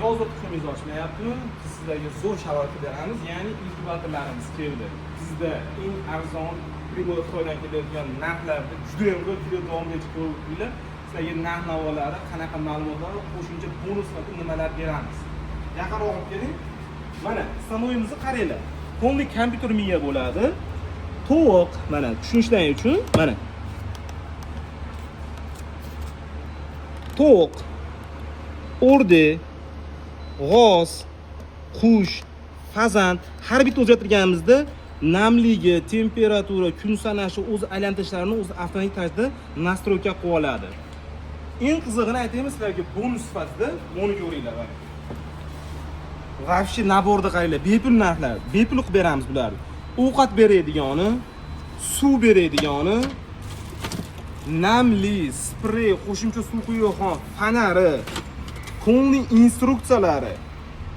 yozda tuxumingiz ochmayaptimi? Biz sizlarga zo'r sharoitni beramiz, ya'ni inkubatorlarimiz keldi. Bizda eng arzon primoy Xitoydan kelayotgan narxlarda juda ham ko'p video davomida ko'ribsizlar. Sizlarga narx-navolar, qanaqa ma'lumotlar, qo'shimcha bonus va nimalar beramiz. Yaqinroq olib keling. Mana samoyimizni qaranglar. Polniy kompyuter miya bo'ladi. To'q, mana tushunishlaring uchun, mana to'q, o'rdi, g'oz, qush, fazand har bitta o'zgartirganimizda namligi, temperatura, kun sanashi o'z aylantirishlarini o'z avtomatik tarzda nastroyka qilib oladi. Eng qizig'ini aytaymi sizlarga, bonus sifatida buni ko'ringlar. G'afshi naborda qaranglar, bepul narxlar, bepul qilib beramiz bularni. Ovqat beradiganini, suv beradiganini, namli, sprey, qo'shimcha suv quyuqxon, fonari, ko'ngli instruksiyalari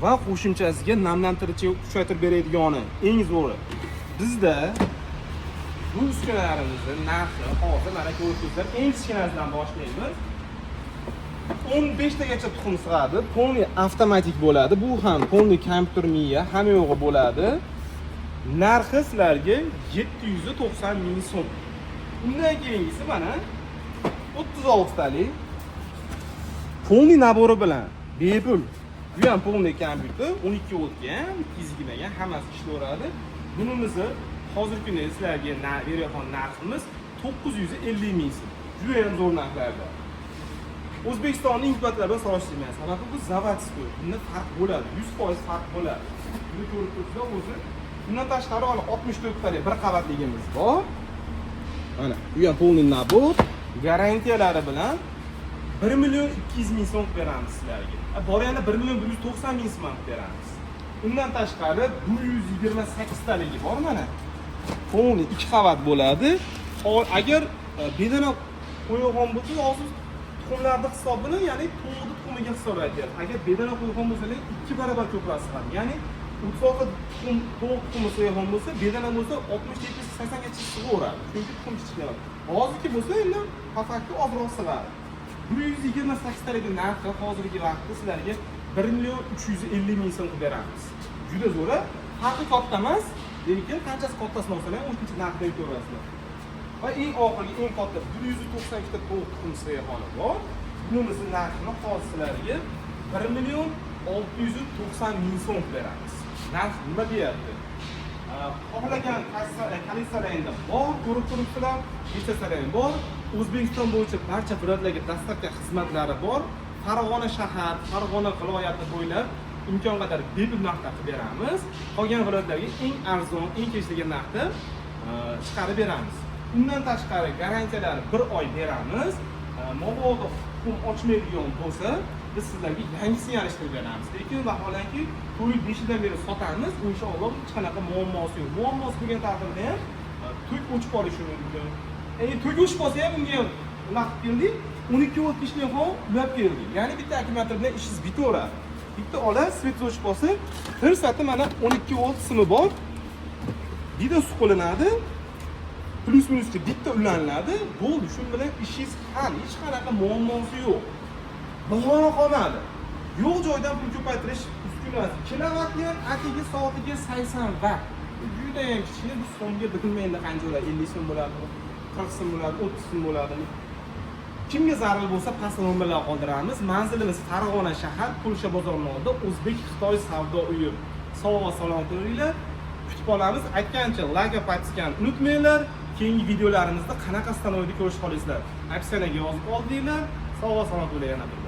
va qo'shimchasiga namlantiruvchi kuchaytirib beradiganini eng zo'ri. Bizda bu uskunalarimizning narxi hozir mana ko'rishingizlar, eng kichkinasidan boshlaymiz. 15 tagacha tuxum sig'adi, polniy avtomatik bo'ladi. Bu ham polniy kompyuter miya, hamma yo'g'i bo'ladi. Narxi sizlarga 790 ming so'm. Undan keyingisi mana 36 talik polniy nabori bilan bepul. Bu ham polniy kompyuter, 12 voltga ham, 220 ga hammasi ishlayveradi. Bunimizni hozirgi kunda sizlarga berayotgan narximiz 950 ming so'm. Juda ham zo'r narxlarda. O'zbekistonning inkubatorlari bilan solishtirmayman. Sababi bu zavodskiy. Bunda farq bo'ladi, 100% farq bo'ladi. Buni ko'rib turibsizlar o'zi. Bundan tashqari 64 talik bir qavatligimiz bor. Mana, bu ham polniy nabor, garantiyalari bilan 1 million 200 ming so'm beramiz sizlarga. Bor yana 1 million 190 ming so'm beramiz. Undan tashqari 128 taligi bor mana. Polniy 2 qavat bo'ladi. Agar bedana qo'ygan bo'lsa, hozir tuxumlarning hisobini, ya'ni to'g'ri tuxumiga hisob aytyapti. Agar bedana qo'ygan bo'lsangiz 2 barobar ko'proq sig'adi. Ya'ni Utsoqda tuxum, to'q tuxumni so'ygan bo'lsa, bedana bo'lsa 60, 70, 80 gacha sig'averadi. Chunki tuxum kichiklayapti. Hozirgi bo'lsa endi faqatki ozroq sig'adi. 128 talikning narxi hozirgi vaqtda sizlarga 1 million 350 ming so'm qilib beramiz. Juda zo'r. Farqi katta emas, lekin qanchasi kattasini olsalar, o'shancha narxdan ko'rasizlar. Va eng oxirgi, eng katta 192 ta to'q tuxum so'yxoni bor. Bunimizning narxini hozir sizlarga 1 million 690 ming so'm qilib beramiz. Narx nima deyapti? Xohlagan kolleksiyalarida bor, ko'rib turibsizlar, litsenziyalari bor. O'zbekiston bo'yicha barcha viloyatlarga dostavka xizmatlari bor. Farg'ona shahar, Farg'ona viloyati bo'ylab imkon qadar bepul narxda qilib beramiz. Qolgan viloyatlarga eng arzon, eng kelishilgan narxda chiqarib beramiz. Undan tashqari garantiyalari 1 oy beramiz. Mabodo tuxum ochmaydigan bo'lsa, biz sizlarga yangisini yarashtirib beramiz. Lekin vaholanki 4-5 yildan beri sotamiz, inshaalloh hech qanaqa muammosi yo'q. Muammosi bo'lgan taqdirda ham to'k o'chib qolishi mumkin. To'k o'chib qolsa ham unga ham nima qilib keldik? 12 volt ishlayotgan ulab keldik. Ya'ni bitta akkumulyator bilan ishingiz bitaveradi. Bitta ola svet o'chib qolsa, bir soatda mana 12 volt simi bor. Bitta suv qo'llanadi. Plus minusga bitta ulanadi. Bo'ldi, shu bilan ishingiz hal, hech qanaqa muammosi yo'q. Bahona qolmadi. Yo'q joydan pul ko'paytirish uskunasi. Kilovatni ham atiga soatiga 80 vatt. Juda ham kichkina, biz so'mga bilmaydi qancha bo'ladi, 50 so'm bo'ladi, 40 so'm bo'ladi, 30 so'm bo'ladi. Kimga zarur bo'lsa past nomerlar qoldiramiz. Manzilimiz Farg'ona shahar, Polsha bozorining oldida O'zbek-Xitoy savdo uyi. Sog' va salomat bo'linglar. Kutib qolamiz. Aytgancha like va podpiskani unutmanglar. Keyingi videolarimizda qanaqa stanoyda ko'rish qolasizlar. Opsiyaga yozib oldinglar. Sog' va salomat bo'ling yana bir.